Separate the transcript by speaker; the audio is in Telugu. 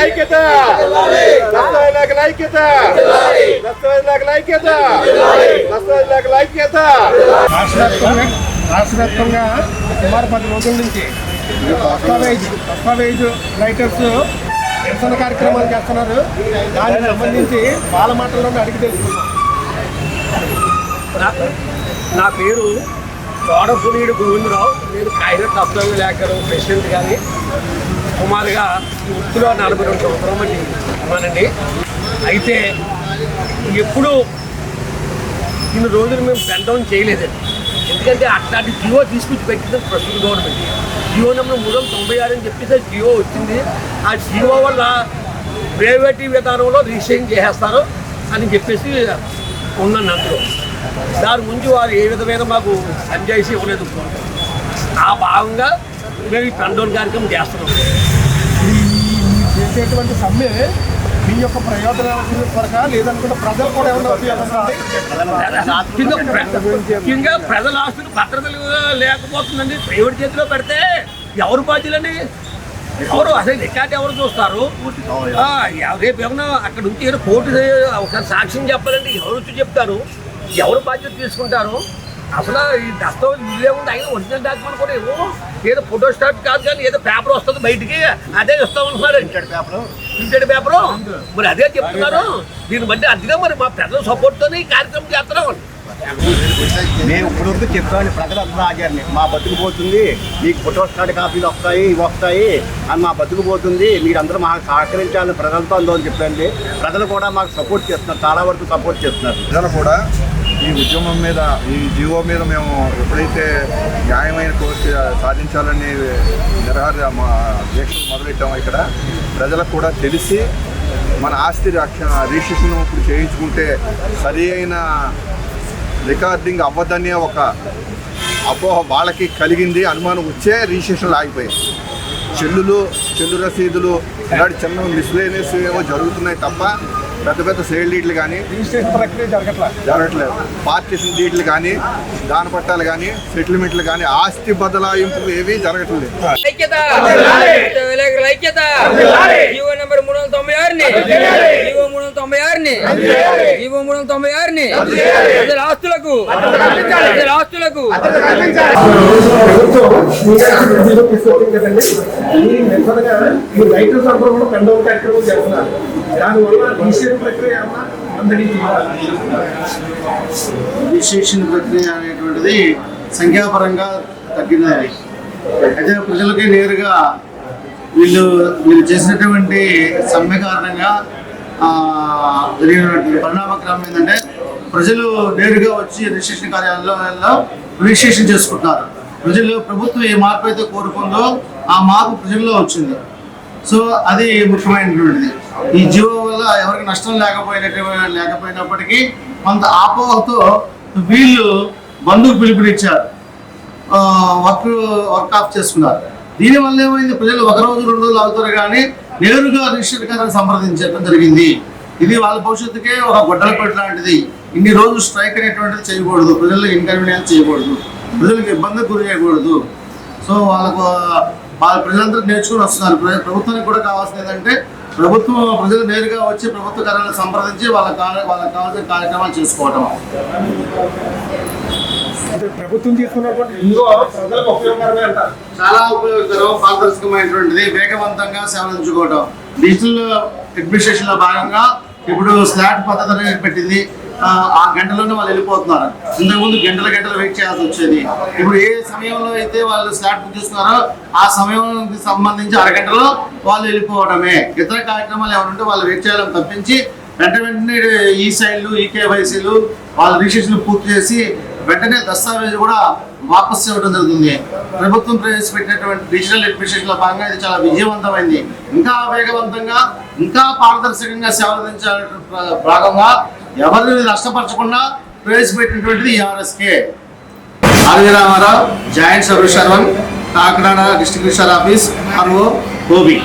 Speaker 1: ఐక్యత
Speaker 2: రాష్ట్ర వ్యాప్తంగా సుమారు 10 రోజుల నుంచి దస్తావేజ్ రైటర్స్ నిరసన కార్యక్రమాలు చేస్తున్నారు. దానికి సంబంధించి వాళ్ళ మాటల్లోనే అడిగి తెలుసుకున్నాం.
Speaker 3: నా పేరు తోడపునీడు గోవిందరావు. నేను కాంగ్రెస్ దస్తావేజ్ లేఖరు ప్రెసిడెంట్ కానీ సుమారుగా ఈ వృత్తిలో 42 సంవత్సరాల మంది ఉన్నానండి. అయితే ఎప్పుడు ఇన్ని రోజులు మేము బెల్డౌన్ చేయలేదండి. ఎందుకంటే అట్లాంటి జియో తీసుకొచ్చి పెట్టింది ప్రస్తుత గవర్నమెంట్. జియో నెంబర్ 396 అని చెప్పేసి జియో వచ్చింది. ఆ జియో వల్ల ప్రైవేటీ విధానంలో రిజిస్ట్రేషన్ చేసేస్తారు అని చెప్పేసి ఉన్నాను అందులో. దాని గురించి వారు ఏ విధమైన మాకు సంజాయిషి ఇవ్వలేదు. ఆ భాగంగా మేము ఈ బెల్డౌన్ కార్యక్రమం చేస్తున్నాం.
Speaker 2: చేసేటువంటి సమ్మె మీ యొక్క ప్రయోజనాల కొరక లేదనుకుంటే ప్రజలు కూడా
Speaker 3: ముఖ్యంగా ప్రజల ఆస్తులు భద్రతలు లేకపోతుందండి. ప్రైవేట్ చేతిలో పెడితే ఎవరు బాధ్యులండి? ఎవరు అసలు రికార్డు ఎవరు చూస్తారు? రేపు ఏమన్నా అక్కడ నుంచి ఏదో కోర్టు ఒకసారి సాక్ష్యం చెప్పాలండి, ఎవరు వచ్చి చెప్తారు? ఎవరు బాధ్యత తీసుకుంటారు? అసలు ఈ దస్తావేజ్ వీళ్ళే ఉంది. అయినా ఒరిజినల్ డాక్యుమెంట్ కూడా ఏదో ఫోటో స్టాట్ కాదు కానీ ఏదో పేపర్ వస్తుంది బయటికి, అదే ఇస్తామనుకున్నారు. ప్రింటెడ్ పేపరు మరి అదే చెప్తున్నారు. దీన్ని బట్టి అదిగా మరి మా ప్రజల సపోర్ట్తోనే ఈ కార్యక్రమం చేస్తున్నాం.
Speaker 4: మేము ఇప్పటివరకు చెప్పాను, ప్రజలందరూ ఆగారు. మా బతుకు పోతుంది, మీకు ఫోటో స్టాట్ కాపీలు వస్తాయి ఇవి వస్తాయి అని మా బతుకు పోతుంది, మీరందరూ మాకు సహకరించాలని ప్రజలతో అందరూ చెప్పండి. ప్రజలు కూడా మాకు సపోర్ట్ చేస్తున్నారు, చాలా వరకు సపోర్ట్ చేస్తున్నారు.
Speaker 5: ప్రజలు కూడా ఈ ఉద్యమం మీద, ఈ జీవో మీద మేము ఎప్పుడైతే న్యాయమైన కోర్టు సాధించాలని మా దీక్షలు మొదలెట్టాము, ఇక్కడ ప్రజలకు కూడా తెలిసి మన ఆస్తి రిజిస్ట్రేషన్ ఇప్పుడు చేయించుకుంటే సరి అయిన రికార్డింగ్ అవ్వదనే ఒక అపోహ వాళ్ళకి కలిగింది. అనుమానం వచ్చే రిజిస్ట్రేషన్లు ఆగిపోయాయి. చెల్లు రసీదులు ఇలాంటి చిన్న మిస్లేనియస్ ఏమో జరుగుతున్నాయి తప్ప పెద్ద పెద్ద సేల్ డీట్లు కానీ
Speaker 2: రిజిస్ట్రేషన్ ప్రక్రియ
Speaker 4: జరగట్లేదు. పార్టీషన్ డీట్లు కానీ, దాన పట్టాలు కానీ, సెటిల్మెంట్లు కానీ, ఆస్తి బదలాయింపులు ఏవి జరగట్లేదు.
Speaker 6: జీవో నెంబర్ 396 ఆస్తులకు
Speaker 7: రిజిస్ట్రేషన్ ప్రక్రియ అనేటువంటిది సంఖ్యాపరంగా తగ్గినది. అయితే ప్రజలకి నేరుగా వీళ్ళు చేసినటువంటి సమ్మె కారణంగా జరిగినటువంటి పరిణామక్రమం ఏంటంటే ప్రజలు నేరుగా వచ్చి రిజిస్ట్రేషన్ కార్యాలయాల్లో రిజిస్ట్రేషన్ చేసుకుంటున్నారు. ప్రజలు ప్రభుత్వం ఏ మార్పు అయితే కోరుకుందో ఆ మార్పు ప్రజల్లో వచ్చింది. సో అది ముఖ్యమైనటువంటిది. ఈ జీవో వల్ల ఎవరికి నష్టం లేకపోయినప్పటికీ కొంత ఆపోహతో వీళ్ళు బంధుకు పిలుపునిచ్చారు, వర్క్ ఆఫ్ చేసుకున్నారు. దీనివల్ల ఏమైంది, ప్రజలు 1 రోజు 2 రోజులు అవుతారు కానీ నేరుగా రిజిస్టర్ గారిని సంప్రదించడం జరిగింది. ఇది వాళ్ళ భవిష్యత్తుకే ఒక గొడ్డల పెట్టి లాంటిది. ఇన్ని రోజులు స్ట్రైక్ అనేటువంటిది చేయకూడదు, ప్రజలకు ఇన్కన్వీనియన్స్ చేయకూడదు, ప్రజలకు ఇబ్బందికి గురి చేయకూడదు. సో ప్రజలందరూ నేర్చుకుని వస్తున్నారు. ప్రభుత్వానికి కూడా కావాల్సింది ఏంటంటే ప్రభుత్వం ప్రజలు నేరుగా వచ్చి ప్రభుత్వ కార్యాలయాలను సంప్రదించి వాళ్ళకి కావాల్సిన కార్యక్రమాలు చేసుకోవటం.
Speaker 2: ప్రభుత్వం తీసుకున్నటువంటి
Speaker 7: చాలా ఉపయోగకరం, పారదర్శకమైనటువంటిది, వేగవంతంగా సేవలంచుకోవటం. డిజిటల్ అడ్మినిస్ట్రేషన్ లో భాగంగా ఇప్పుడు స్లాట్ పద్ధతి అనేది పెట్టింది. ఆ గంటలోనే వాళ్ళు వెళ్ళిపోతున్నారు. ఇంతకుముందు గంటలు వెయిట్ చేయాల్సి వచ్చేది. ఇప్పుడు ఏ సమయంలో అయితే వాళ్ళు స్లాట్ బుక్ చేస్తున్నారో ఆ సమయానికి సంబంధించి అరగంటలో వాళ్ళు వెళ్ళిపోవడమే. ఇతర కార్యక్రమాలు ఏమంటే వాళ్ళు వెయిట్ చేయాలని తప్పించి వెంటనే ఈ సైన్లు, ఈ కేవైసీలు, వాళ్ళ రిజిస్ట్రేషన్ పూర్తి చేసి వెంటనే దస్తావేజ్ కూడా వాపస్ ఇవ్వడం జరుగుతుంది. ప్రభుత్వం ప్రవేశపెట్టినటువంటి డిజిటల్ అడ్మినిస్ట్రేషన్ లో భాగంగా ఇది చాలా విజయవంతమైంది. ఇంకా వేగవంతంగా, ఇంకా పారదర్శకంగా సేవలందించే భాగంగా ఎవరిని నష్టపరచకుండా ప్రవేశపెట్టినటువంటిది RSK. RV Ramarao, joint sub registrar 1, Kakinada district registrar office, RO, OB.